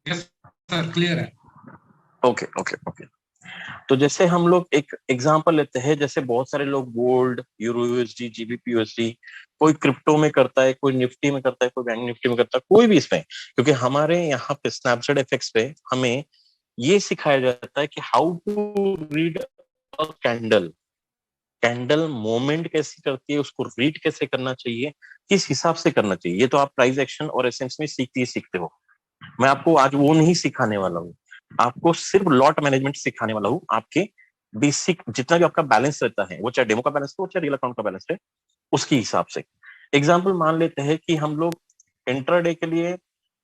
Yes sir, clear है। Okay okay okay. तो जैसे हम लोग एक एग्जांपल लेते हैं, जैसे बहुत सारे लोग gold, euro USD, GBP USD, कोई क्रिप्टो में करता है, कोई निफ्टी में करता है, कोई बैंक निफ्टी में करता है, कोई भी इसमें। क्योंकि हमारे यहाँ पे स्नैपचैट एफएक्स पे हमें ये सिखाया जाता है कि how to read a candle, candle moment कैसे करती है, उसको रीड कैसे करना चाहिए, किस हिसाब से करना चाहिए। ये तो आप प्राइस एक्शन और एसेंस में सीखते हो। मैं आपको आज वो नहीं सिखाने वाला हूँ, आपको सिर्फ लॉट मैनेजमेंट सिखाने वाला हूँ। आपके बेसिक जितना भी आपका बैलेंस रहता है, वो चाहे डेमो का बैलेंस हो चाहे रियल अकाउंट का बैलेंस है, उसके हिसाब से। एग्जाम्पल मान लेते हैं कि हम लोग इंट्राडे के लिए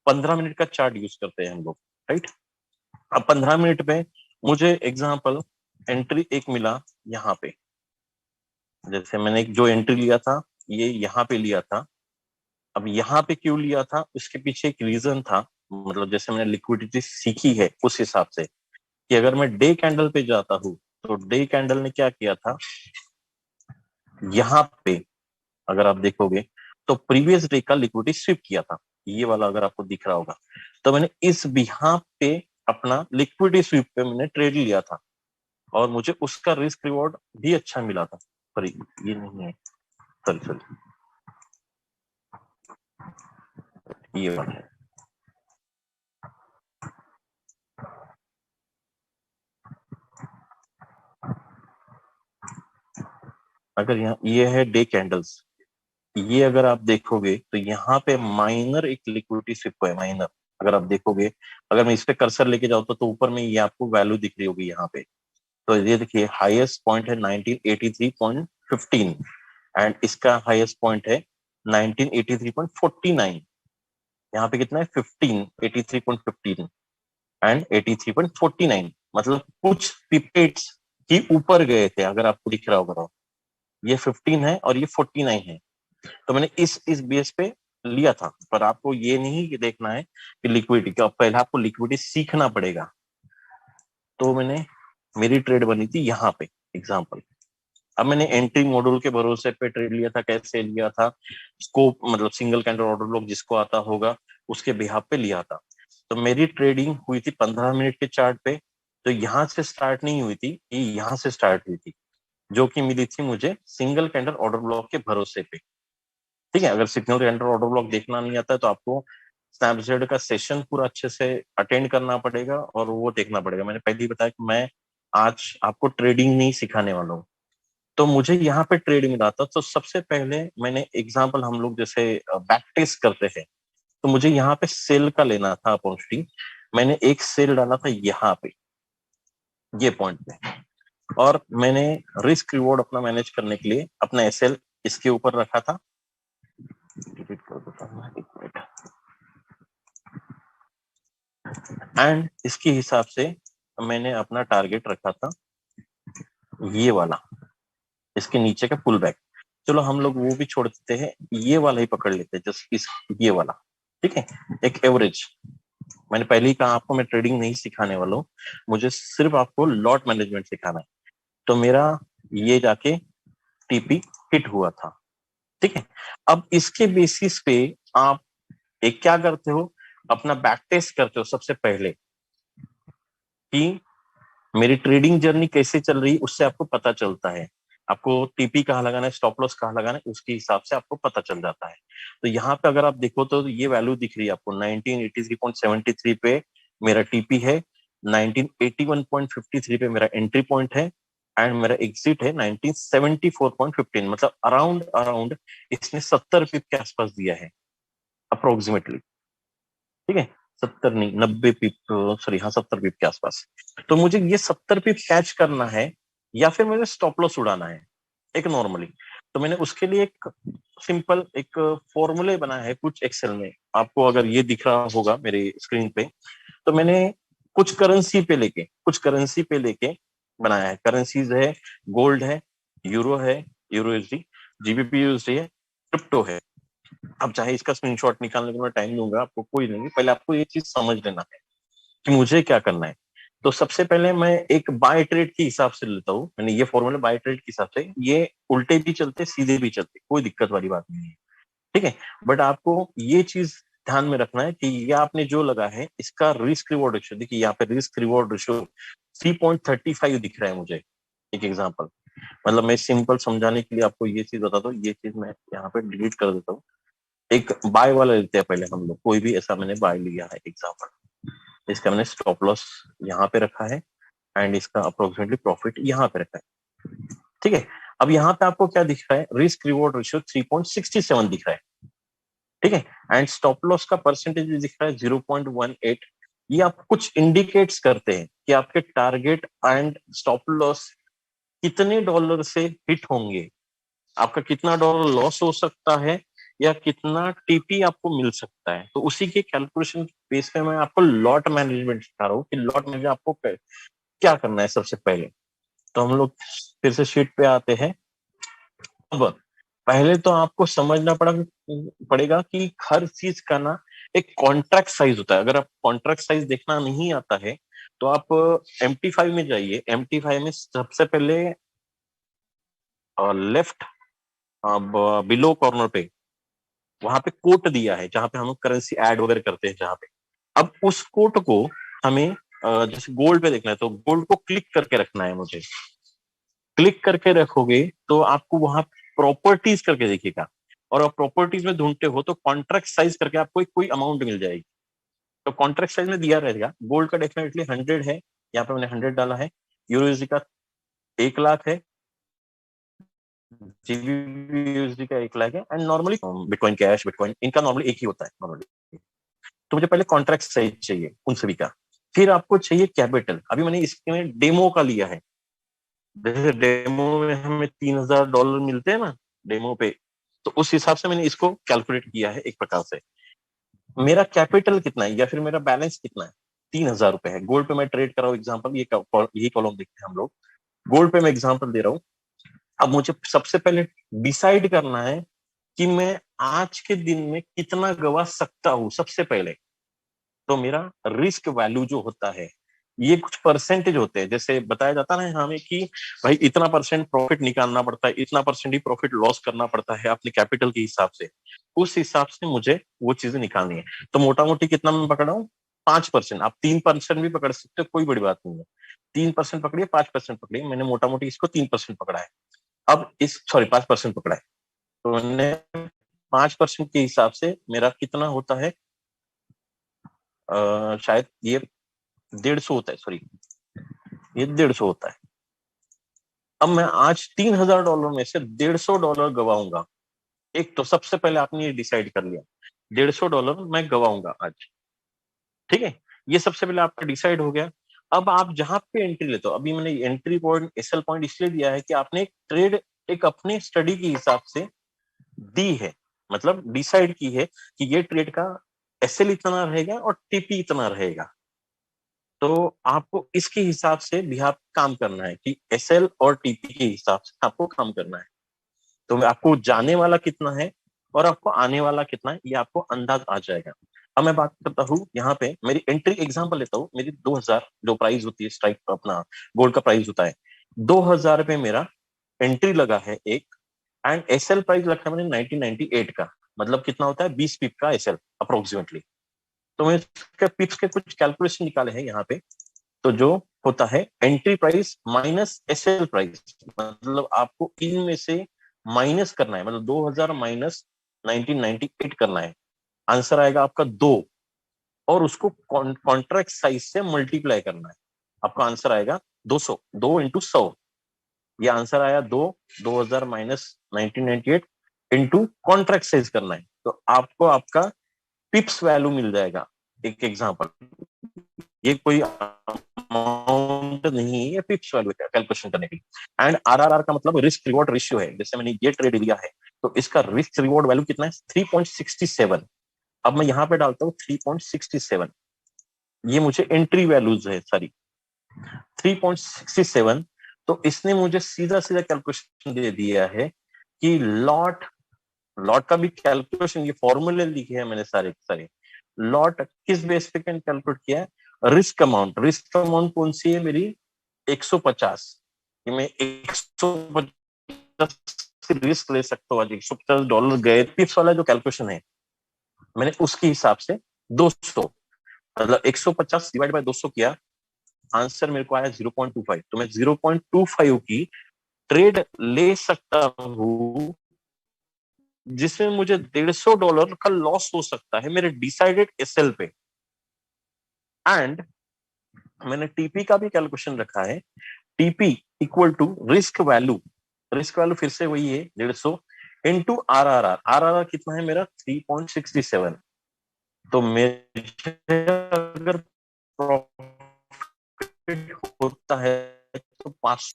15 मिनट का चार्ट यूज करते हैं हम लोग, राइट। अब 15 मिनट में मुझे एग्जाम्पल एंट्री एक मिला यहाँ पे, जैसे मैंने जो एंट्री लिया था ये यहाँ पे लिया था। अब यहाँ पे क्यों लिया था, उसके पीछे एक रीजन था। मतलब जैसे मैंने लिक्विडिटी सीखी है उस हिसाब से, कि अगर मैं डे कैंडल पे जाता हूँ तो डे कैंडल ने क्या किया था, यहाँ पे अगर आप देखोगे तो प्रीवियस डे का लिक्विडिटी स्विप किया था, ये वाला अगर आपको दिख रहा होगा। तो मैंने इस बिहाफ पे अपना लिक्विडिटी स्विप पे मैंने ट्रेड लिया था, और मुझे उसका रिस्क रिवॉर्ड भी अच्छा मिला था। सॉरी ये नहीं है, सॉरी सॉरी, ये वाला है। अगर यहाँ ये है डे कैंडल्स, ये अगर आप देखोगे तो यहाँ पे माइनर एक लिक्विडिटी स्विप है, माइनर। अगर आप देखोगे, अगर मैं इस पे कर्सर लेके जाऊँ तो ऊपर में ये आपको वैल्यू दिख रही होगी यहाँ पे। तो ये देखिए हाईएस्ट पॉइंट है 1983.15 एंड इसका हाईएस्ट पॉइंट है 1983.49। यहाँ पे कितना है 15, 83.15 एंड 83.49, मतलब कुछ पिपेट्स ही ऊपर गए थे, अगर आपको दिख रहा होगा तो। ये 15 है और ये 49 है। तो मैंने इस बेस पे लिया था। पर आपको ये नहीं देखना है कि लिक्विडिटी का, पहले आपको लिक्विडिटी सीखना पड़ेगा। तो मैंने, मेरी ट्रेड बनी थी यहाँ पे एग्जांपल। अब मैंने एंट्री मॉड्यूल के भरोसे पे ट्रेड लिया था। कैसे लिया था, स्कोप मतलब सिंगल कैंडल ऑर्डर ब्लॉक जिसको आता होगा उसके बिहाफ पे लिया था। तो मेरी ट्रेडिंग हुई थी 15 मिनट के चार्ट पे। तो यहाँ से स्टार्ट नहीं हुई थी, ये यहाँ से स्टार्ट हुई थी, जो कि मिली थी मुझे सिंगल कैंडल ऑर्डर ब्लॉक के भरोसे पे। ठीक है, अगर सिग्नल कैंडल ऑर्डर ब्लॉक देखना नहीं आता है तो आपको स्नैपचैट का सेशन पूरा अच्छे से अटेंड करना पड़ेगा और वो देखना पड़ेगा। मैंने पहले ही बताया कि मैं आज आपको ट्रेडिंग नहीं सिखाने वाला हूँ। तो मुझे यहाँ पे ट्रेड मिला था। तो सबसे पहले मैंने एग्जांपल, हम लोग जैसे बैक टेस्ट करते हैं, तो मुझे यहाँ पे सेल का लेना था अपॉर्चुनिटी। मैंने एक सेल डाला था यहाँ पे, ये पॉइंट पे, और मैंने रिस्क रिवॉर्ड अपना मैनेज करने के लिए अपना एसएल इसके ऊपर रखा था। डिलीट कर देता हूं एक मिनट। एंड इसके हिसाब से मैंने अपना टारगेट रखा था ये वाला, इसके नीचे का पुल बैक। चलो हम लोग वो भी छोड़ देते हैं, ये वाला ही पकड़ लेते हैं, जस्ट इस ये वाला। ठीक है, एक एवरेज। मैंने पहले ही कहा आपको मैं ट्रेडिंग नहीं सिखाने वाला हूँ, मुझे सिर्फ आपको लॉट मैनेजमेंट सिखाना है। तो मेरा ये जाके टीपी हिट हुआ था। ठीक है, अब इसके बेसिस पे आप एक क्या करते हो, अपना बैक टेस्ट करते हो सबसे पहले, कि मेरी ट्रेडिंग जर्नी कैसे चल रही, उससे आपको पता चलता है। आपको टीपी कहाँ लगाना है, स्टॉप लॉस कहाँ लगाना है, उसके हिसाब से आपको पता चल जाता है। तो यहाँ पे अगर आप देखो तो ये वैल्यू दिख रही है आपको 1983.73 पे मेरा टीपी है, 1981.53 पे मेरा एंट्री पॉइंट है, एंड मेरा एग्जिट है 1974.15। मतलब अराउंड अराउंड इसने 70 पिप के आसपास दिया है अप्रोक्सीमेटली। ठीक है, 70 नहीं 90 पिप, सॉरी हाँ 70 पिप के आसपास। तो मुझे ये 70 पिप कैच करना है या फिर मुझे स्टॉप लॉस उड़ाना है एक नॉर्मली। तो मैंने उसके लिए एक सिंपल एक फॉर्मूले बनाया है कुछ एक्सेल में, आपको अगर ये दिख रहा होगा मेरे स्क्रीन पे। तो मैंने कुछ करेंसी पे लेके बनाया है। करेंसीज है, गोल्ड है, यूरो यूएसडी, जीबीपी यूएसडी है, क्रिप्टो है। अब चाहे इसका स्क्रीनशॉट निकालने के मैं टाइम दूंगा आपको, कोई नहीं, पहले आपको ये चीज समझ लेना है कि मुझे क्या करना है। तो सबसे पहले मैं एक बाय ट्रेड के हिसाब से लेता हूँ। मैंने ये फॉर्मूला बाय ट्रेड के हिसाब से, ये उल्टे भी चलते सीधे भी चलते, कोई दिक्कत वाली बात नहीं है। ठीक है, बट आपको ये चीज ध्यान में रखना है कि ये आपने जो लगा है इसका रिस्क रिवॉर्ड रेशियो, देखिए यहाँ पे रिस्क रिवॉर्ड रेशियो 3.35 दिख रहा है मुझे, एक एग्जांपल। मतलब मैं सिंपल समझाने के लिए आपको ये चीज बताता हूँ, ये चीज मैं यहाँ पे डिलीट कर देता हूँ। एक बाय वाला लेते हैं पहले हम लोग, कोई भी ऐसा मैंने बाय लिया है एग्जांपल, इसका मैंने स्टॉप लॉस यहाँ पे रखा है एंड इसका अप्रोक्सीमेटली प्रॉफिट यहाँ पे रखा है, ठीक है। अब यहाँ पे आपको क्या दिख रहा है, रिस्क रिवॉर्ड रेशियो 3.67 दिख रहा है, ठीक है। एंड स्टॉप लॉस का परसेंटेज दिख रहा है 0.18। ये आप कुछ इंडिकेट्स करते हैं कि आपके टारगेट एंड स्टॉप लॉस कितने डॉलर से हिट होंगे, आपका कितना डॉलर लॉस हो सकता है या कितना टीपी आपको मिल सकता है। तो उसी के कैलकुलेशन बेस पे मैं आपको लॉट मैनेजमेंट सिखा रहा हूँ कि लॉट मैनेजमेंट आपको क्या करना है सबसे पहले। तो हम लोग फिर से शीट पे आते हैं। अब पहले तो आपको समझना पड़ेगा कि हर चीज का ना एक कॉन्ट्रैक्ट साइज होता है। अगर आप कॉन्ट्रैक्ट साइज देखना नहीं आता है तो आप MT5 में जाइए। MT5 में सबसे पहले लेफ्ट बिलो कॉर्नर पे वहां पे कोट दिया है जहां पे हम करेंसी ऐड वगैरह करते हैं जहां पे। अब उस कोट को हमें जैसे गोल्ड पे देखना है तो गोल्ड को क्लिक करके रखना है मुझे। क्लिक करके रखोगे तो आपको वहां प्रॉपर्टीज करके दिखेगा, और आप प्रॉपर्टीज में ढूंढते हो तो कॉन्ट्रैक्ट साइज करके आपको कोई अमाउंट मिल जाएगी। तो कॉन्ट्रैक्ट साइज में दिया रहेगा, गोल्ड का डेफिनेटली 100 है, यहाँ पे मैंने 100 डाला है। यूएसडी का 1 लाख है, जीबीपी यूएसडी का 1 लाख है, and normally bitcoin cash bitcoin इनका नॉर्मली एक ही होता है नॉर्मली। तो मुझे पहले कॉन्ट्रैक्ट साइज चाहिए उन सभी का। फिर आपको चाहिए कैपिटल। अभी मैंने इसके डेमो का लिया है, जैसे डेमो में हमें $3000 मिलते हैं ना डेमो पे, तो उस हिसाब से मैंने इसको कैलकुलेट किया है एक प्रकार से। मेरा कैपिटल कितना है या फिर मेरा बैलेंस कितना है, $3000 है। गोल्ड पे मैं ट्रेड कर रहा हूँ एग्जाम्पल, यही कॉलम देखते हैं हम लोग। गोल्ड पे मैं एग्जाम्पल दे रहा हूँ। अब मुझे सबसे पहले डिसाइड करना है कि मैं आज के दिन में कितना गवा सकता हूँ सबसे पहले। तो मेरा रिस्क वैल्यू जो होता है ये कुछ परसेंटेज होते हैं, जैसे बताया जाता है ना हमें कि भाई इतना परसेंट प्रॉफिट निकालना पड़ता है, इतना परसेंट ही प्रॉफिट लॉस करना पड़ता है अपने कैपिटल के हिसाब से। उस हिसाब से मुझे वो चीजें निकालनी है। तो मोटा मोटी कितना मैं पकड़ा हूँ, 5%। आप 3% भी पकड़ सकते हो, कोई बड़ी बात नहीं है। 3% पकड़िए, 5% पकड़िए, मैंने मोटा मोटी इसको 3% पकड़ा है। अब इस सॉरी 5% पकड़ा है, तो मैंने 5% के हिसाब से मेरा कितना होता है, शायद ये 150 होता है, सॉरी ये 150 होता है। अब मैं आज $3000 में से $150 गवाऊंगा। एक तो सबसे पहले आपने ये डिसाइड कर लिया, $150 मैं गवाऊंगा आज, ठीक है। ये सबसे पहले आपका डिसाइड हो गया। अब आप जहां पे एंट्री लेते हो, अभी मैंने एंट्री पॉइंट एसएल पॉइंट इसलिए दिया है कि आपने एक ट्रेड एक अपने स्टडी के हिसाब से दी है, मतलब डिसाइड की है कि ये ट्रेड का एसएल इतना रहेगा और टीपी इतना रहेगा। तो आपको इसके हिसाब से भी आप काम करना है कि एसएल और टीपी के हिसाब से आपको काम करना है। तो आपको जाने वाला कितना है और आपको आने वाला कितना है ये आपको अंदाज आ जाएगा। अब मैं बात करता हूँ यहाँ पे मेरी एंट्री एग्जांपल लेता हूँ। मेरी 2000 जो प्राइस होती है स्ट्राइक अपना गोल्ड का प्राइस होता है 2000 पे मेरा एंट्री लगा है एक, एंड एसएल प्राइस रखा है मैंने 1998 का, मतलब कितना होता है 20 पिप का एसएल अप्रोक्सीमेटली। तो मैं इसके पिप्स के कुछ कैलकुलेशन निकाले हैं यहाँ पे। तो जो होता है entry price minus SL price, मतलब आपको इनमें से माइनस करना है, मतलब 2000 माइनस 1998 करना है। आंसर आएगा आपका 2, और उसको कॉन्ट्रैक्ट साइज से मल्टीप्लाई करना है। आपका आंसर आएगा 200, 2 × 100। ये आंसर आया 2000 माइनस 1998 इंटू कॉन्ट्रैक्ट साइज करना है, तो आपको आपका पिप्स वैल्यू मिल जाएगा। एक एग्जांपल, ये कोई अमाउंट नहीं है, ये पिप्स वैल्यू है कैलकुलेशन करने की। एंड आरआरआर का मतलब रिस्क रिवॉर्ड रेशियो है। जैसे मैंने ये ट्रेड लिया है तो इसका रिस्क रिवॉर्ड वैल्यू कितना है, 3.67। अब मैं यहाँ पे डालता हूँ 3.67, ये मुझे एंट्री वैल्यूज है सारी 3.67। तो इसने मुझे सीधा सीधा कैलकुलेशन दे दिया है कि लॉट लॉट का भी कैलकुलेशन, ये फॉर्मूले लिखे हैं मैंने सारे सारे। लॉट किस बेस पे कैलकुलेट किया है, रिस्क अमाउंट कौन सी है मेरी, 150। कि मैं 150 रिस्क ले सकता हूँ आज, $150 गए। पिप्स वाला जो कैलकुलेशन है मैंने उसके हिसाब से 200 मतलब 150 डिवाइड बाय 200 किया, आंसर मेरे को आया 0.25। तो मैं 0.25 की ट्रेड ले सकता हूं, जिसमें मुझे $150 का लॉस हो सकता है मेरे डिसाइडेड एसएल पे। एंड मैंने टीपी का भी कैलकुलेशन रखा है, TP equal to risk value. Risk value फिर से वही है 150 इंटू आरआरआर। आरआरआर कितना है मेरा 3.67। तो मेरे अगर प्रॉफिट होता है तो 5,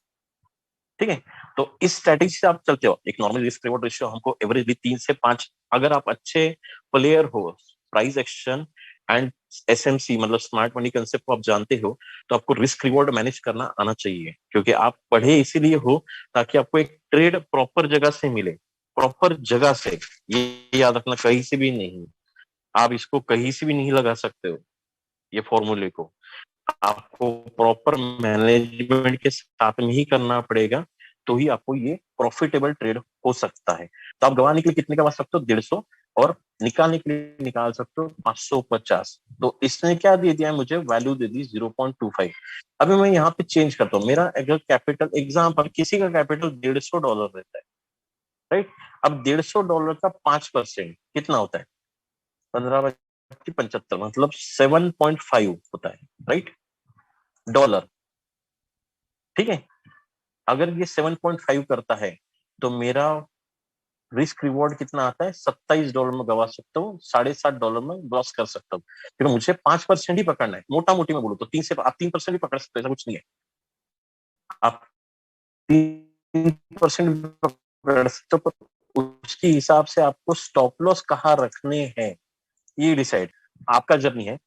ठीक है। तो इस स्ट्रेटेजी से आप चलते हो, एक नॉर्मल रिस्क रिवॉर्ड रेशियो हमको एवरेजली 3 से 5। अगर आप अच्छे प्लेयर हो, प्राइस एक्शन एंड एसएमसी मतलब स्मार्ट मनी कंसेप्ट को आप जानते हो, तो आपको रिस्क रिवॉर्ड मैनेज करना आना चाहिए, क्योंकि आप पढ़े इसीलिए हो ताकि आपको एक ट्रेड प्रॉपर जगह से मिले, प्रॉपर जगह से। ये याद रखना, कहीं से भी नहीं, आप इसको कहीं से भी नहीं लगा सकते हो ये फॉर्मूले को। आपको प्रॉपर मैनेजमेंट के साथ में ही करना पड़ेगा, तो ही आपको ये प्रॉफिटेबल ट्रेड हो सकता है। तो आप गवाने के लिए कितने कमा सकते हो 150, और निकालने के लिए निकाल सकते हो 550। तो इसने क्या दे दिया मुझे, वैल्यू दे दी 0.25। अभी मैं यहाँ पे चेंज करता हूँ, मेरा अगर कैपिटल एग्जाम्पल किसी का कैपिटल $150 रहता है, राइट। अब $150 का 5% कितना होता है, 15/75 मतलब 7.5 होता है, राइट, डॉलर। ठीक है, अगर ये 7.5 करता है तो मेरा रिस्क रिवॉर्ड कितना आता है, $27 में गवा सकता हूँ, $7.5 में लॉस कर सकता हूँ। फिर मुझे 5% ही पकड़ना है, मोटा मोटी में बोलूँ तो 3% भी पकड़ सकते हो, ऐसा कुछ नहीं है। आप 3% पकड़ सकते हो, पर उसके हिसाब से आपको स्टॉप लॉस कहाँ रखने हैं ये डिसाइड आपका जर्नी है।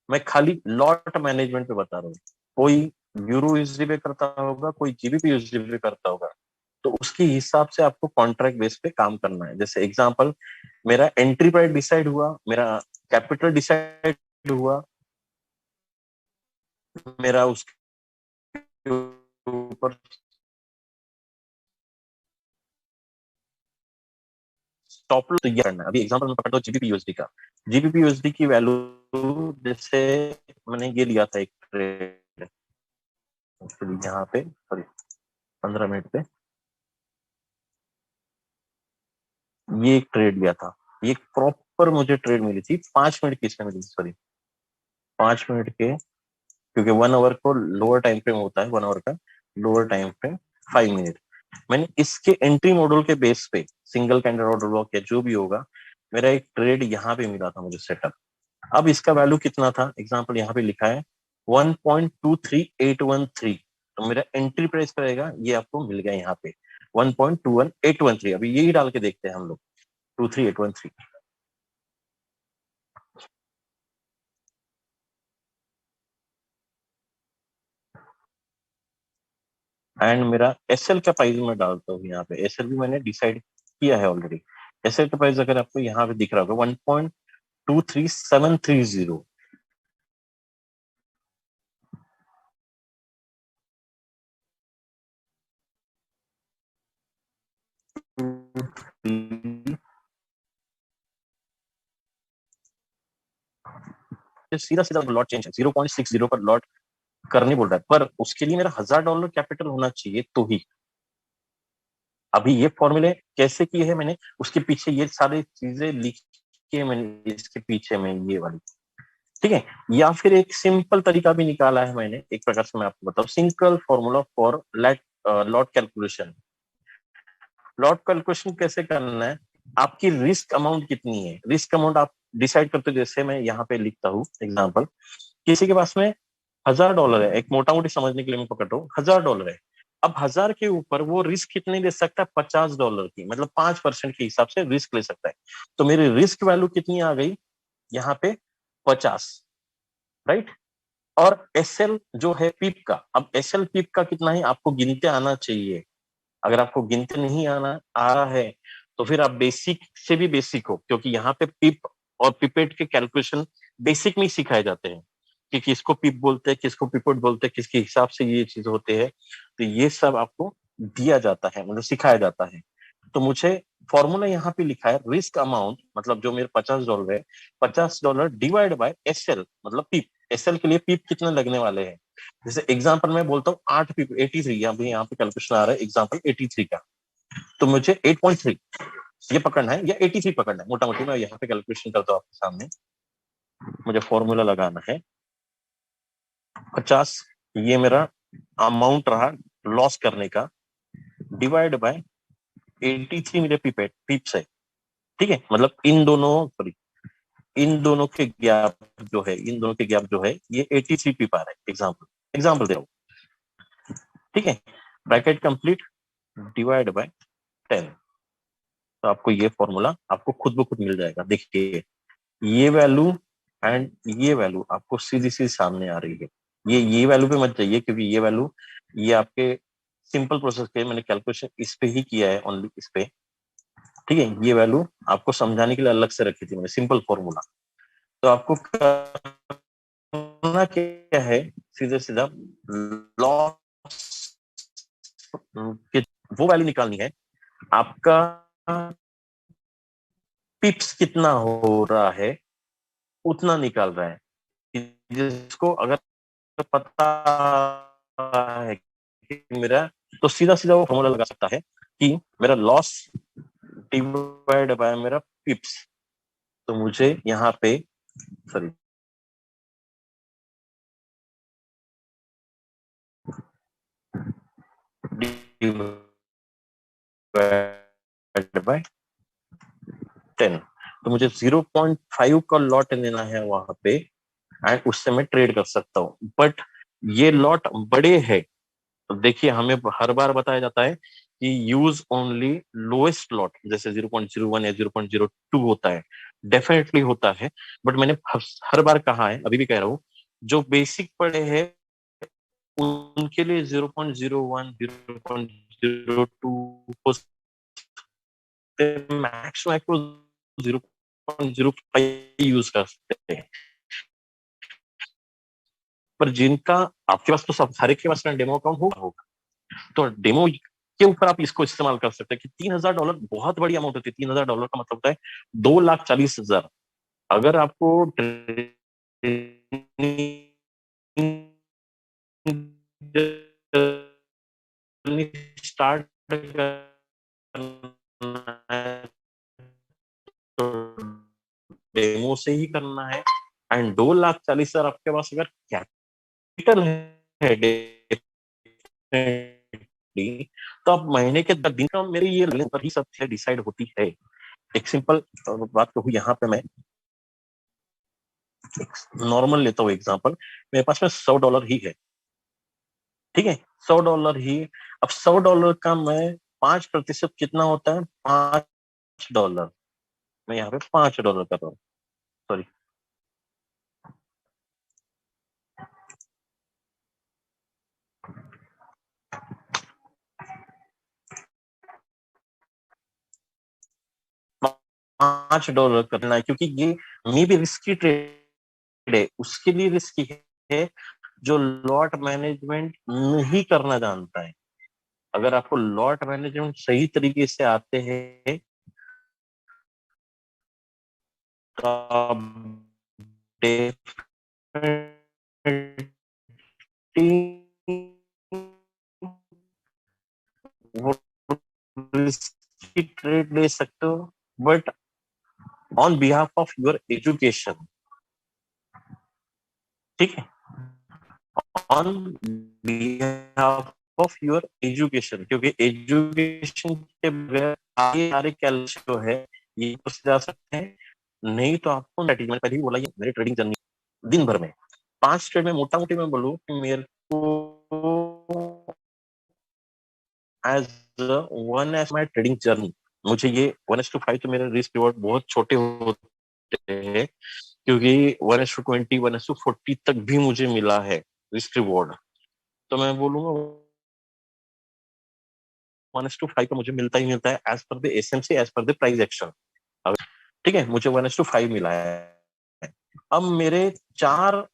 मैं खाली लॉट मैनेजमेंट पे बता रहा हूँ। कोई यूरो यूएसडी पे करता होगा, कोई जीबीपी यूएसडी पे करता होगा, तो उसके हिसाब से आपको कॉन्ट्रैक्ट बेस पे काम करना है। जैसे एग्जांपल, मेरा एंट्री प्राइस डिसाइड हुआ, मेरा कैपिटल डिसाइड हुआ, मेरा उसके ऊपर स्टॉप लॉस तैयार करना है। अभी एग्जांपल मैं पकड़ता हूँ जीबीपी यूएसडी का। जीबीपी यूएसडी की वैल्यू, जैसे मैंने ये लिया था एक ट्रेड यहाँ पे, सॉरी 15 मिनट पे, ये एक ट्रेड लिया था। ये प्रॉपर मुझे ट्रेड मिली थी 5 मिनट की, इसमें मिली थी, सॉरी 5 मिनट के, क्योंकि 1 आवर को लोअर टाइम फ्रेम होता है, 1 आवर का लोअर टाइम फ्रेम 5 मिनट। मैंने इसके एंट्री मॉडल के बेस पे सिंगल कैंडल ऑर्डर ब्लॉक या जो भी होगा, मेरा एक ट्रेड यहाँ पे मिला था मुझे सेटअप। अब इसका वैल्यू कितना था, एग्जाम्पल यहाँ पे लिखा है 1.23813। तो मेरा एंट्री प्राइस रहेगा, ये आपको मिल गया यहाँ पे 1.21813। अभी यही डाल के देखते हैं हम लोग, 23813। एंड मेरा एसएल का प्राइस मैं डालता हूँ यहाँ पे, एसएल भी मैंने डिसाइड किया है ऑलरेडी। एसएल का प्राइस अगर आपको यहाँ पे दिख रहा होगा 1.23730। सीधा सीधा लॉट चेंज है, 0.60 पर लॉट करने बोल रहा है, पर उसके लिए मेरा $1000 कैपिटल होना चाहिए तो ही। अभी ये फॉर्मूले कैसे किए हैं मैंने, उसके पीछे ये सारी चीजें लिख के मैंने इसके पीछे में ये वाली, ठीक है। या फिर एक सिंपल तरीका भी निकाला है मैंने, एक प्रकार से मैं आपको बताऊं, single formula for lot calculation. Lot calculation कैसे करना है, आपकी रिस्क अमाउंट कितनी है, रिस्क अमाउंट आप डिसाइड करते हो। जैसे मैं यहाँ पे लिखता हूँ एग्जाम्पल, किसी के पास में $1000 है, एक मोटा मोटी समझने के लिए मैं पकड़ रहा हूँ, $1000 है। अब 1000 के ऊपर वो रिस्क कितनी ले सकता है, $50 की, मतलब 5% के हिसाब से रिस्क ले सकता है। तो मेरी रिस्क वैल्यू कितनी आ गई यहाँ पे, 50, राइट। और एसएल जो है पिप का, अब एसएल पिप का कितना है आपको गिनते आना चाहिए। अगर आपको गिनते नहीं आना आ रहा है, तो फिर आप बेसिक से भी बेसिक हो, क्योंकि यहाँ पे पिप और पिपेट के कैलकुलेशन बेसिक में ही सिखाए जाते हैं कि किसको पिप बोलते हैं, किसको पिपेट बोलते हैं, किसके हिसाब से ये चीज होते हैं। तो ये सब आपको दिया जाता है, मतलब सिखाया जाता है। तो मुझे फॉर्मूला यहाँ पे लिखा है रिस्क अमाउंट, मतलब जो मेरे $50 है, $50 डिवाइड बाय SL, मतलब पीप। SL के लिए पीप कितने लगने वाले हैं। जैसे एग्जांपल मैं बोलता हूँ 8 पीप 83, अभी यहाँ पे कैलकुलेशन आ रहा है एग्जांपल 83 का, तो मुझे 8.3 ये पकड़ना है या 83 पकड़ना है, मोटा मोटी मैं यहाँ पे कैलकुलेशन करता हूँ आपके सामने। मुझे फॉर्मूला लगाना है 50, ये मेरा अमाउंट रहा लॉस करने का, डिवाइड बाय 83 मेरे पीप्स है। ठीक है, मतलब इन दोनों, सॉरी, इन दोनों के गैप जो है, इन दोनों के गैप जो है ये 83 पीप आ रहा है। एग्जांपल एग्जांपल दे रहा हूँ। ठीक है, ब्रैकेट कंप्लीट, डिवाइड बाय 10, तो आपको ये फॉर्मूला आपको खुद ब खुद मिल जाएगा। देखिए ये वैल्यू एंड ये वैल्यू आपको सीधी सीधी सामने आ रही है। ये वैल्यू पे मत जाइए, क्योंकि ये वैल्यू ये आपके सिंपल प्रोसेस के मैंने कैलकुलेशन इस पे ही किया है, ओनली इस पे। ठीक है, ये वैल्यू आपको समझाने के लिए अलग से रखी थी मैंने, सिंपल फॉर्मूला। तो आपको करना क्या है, सीधे सीधा लॉस वो वैल्यू निकालनी है, आपका पिप्स कितना हो रहा है उतना निकाल रहा है। जिसको अगर पता है कि मेरा, तो सीधा सीधा वो फॉर्मूला लगा सकता है कि मेरा लॉस डिवाइड बाय मेरा पिप्स। तो मुझे यहाँ पे, सॉरी, डिवाइड बाय 10, तो मुझे 0.5 का लॉट लेना है वहां पे, एंड उससे मैं ट्रेड कर सकता हूँ। बट ये लॉट बड़े है, तो देखिए हमें हर बार बताया जाता है कि यूज ओनली लोएस्ट लॉट, जैसे 0.01 या 0.02 होता है, डेफिनेटली होता है। बट मैंने हर बार कहा है, अभी भी कह रहा हूँ, जो बेसिक पड़े हैं उनके लिए 0.01 0.02 हो सकते, मैक्स 0.05 यूज कर सकते हैं। पर जिनका, आपके पास तो सब हर एक के पास डेमो अकाउंट होगा, तो डेमो के ऊपर आप इसको इस्तेमाल कर सकते हैं कि $3000 बहुत बड़ी अमाउंट होती है। $3000 का मतलब होता है 2,40,000। अगर आपको स्टार्ट करना है तो डेमो से ही करना है, एंड 2,40,000 आपके पास अगर कैपिटल है तो आप महीने के 10 दिन का मेरे ये पर ही सब चीजें डिसाइड होती है। एक सिंपल बात कहूँ यहाँ पे, मैं नॉर्मल लेता हूँ एग्जांपल, मेरे पास में $100 ही है। ठीक है, $100 ही। अब $100 का मैं 5% कितना होता है, $5। मैं यहाँ पे $5 कर रहा हूँ, सॉरी, $5 करना है, क्योंकि ये मे भी रिस्की ट्रेड है, उसके लिए रिस्की है जो लॉट मैनेजमेंट नहीं करना जानता है। अगर आपको लॉट मैनेजमेंट सही तरीके से आते हैं तो आप वो रिस्की ट्रेड ले सकते हो, but on behalf of your education. ठीक है, on behalf of your education, क्योंकि एजुकेशन के बगैर आगे सारे कैलकुलेशन जो है ये पूछ जा सकते हैं। नहीं तो आपको मैंने पहले ही बोला, ये मेरी ट्रेडिंग जर्नी दिन भर में 5 ट्रेड में मोटा मोटी मैं बोलूँ कि मेरे को as one as my trading journey, मुझे ये 1:5 तो मेरे रिस्क रिवॉर्ड बहुत छोटे होते हैं, क्योंकि 1:20 1:40 तक भी मुझे मिला है रिस्क रिवॉर्ड। तो मैं बोलूंगा 1:5 का मुझे मिलता ही मिलता है, as per the SMC, as per the price action. ठीक है, मुझे 1:5 मिला है। अब मेरे 4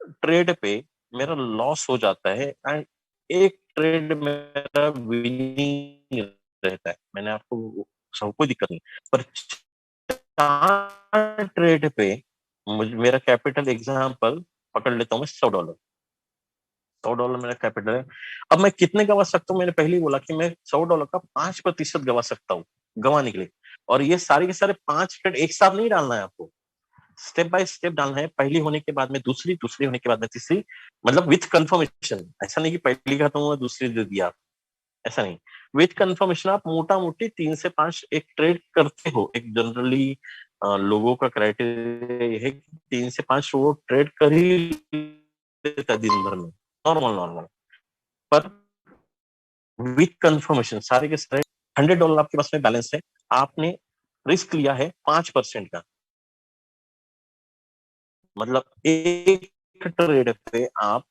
ट्रेड पे मेरा लॉस हो जाता है, एंड एक ट्रेड मेरा विनिंग रहता है। मैंने आपको सकता, कोई दिक्कत नहीं। पर 4 ट्रेड पे मुझे मेरा कैपिटल एग्जांपल पकड़ लेता हूँ मैं $100। $100 मेरा कैपिटल है। अब मैं कितने गवा सकता हूँ? मैंने पहले ही बोला कि मैं $100 का 5% गवा सकता हूँ, गवाने के लिए। और ये सारे के सारे 5 ट्रेड एक साथ नहीं डालना है आपको, स्टेप बाय स्टेप डालना है। पहली होने के बाद में दूसरी, दूसरी होने के बाद में तीसरी, मतलब विथ कंफर्मेशन। ऐसा नहीं कि पहली खत्म हुआ दूसरी दे दिया, ऐसा नहीं। विथ कंफर्मेशन आप मोटा मोटी 3 से 5 एक ट्रेड करते हो। एक जनरली लोगों का क्राइटेरिया ये है कि 3 से 5 वो ट्रेड कर ही लेता है दिन भर में, नॉर्मल नॉर्मल। पर विथ कंफर्मेशन सारे के सारे $100 आपके पास में बैलेंस है, आपने रिस्क लिया है 5% का, मतलब एक ट्रेड पे आप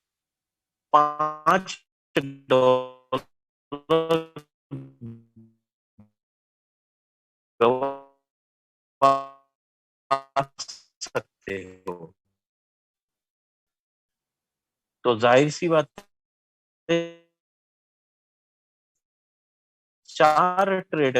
$5 गवा सकते हो। तो जाहिर सी बात है 4 ट्रेड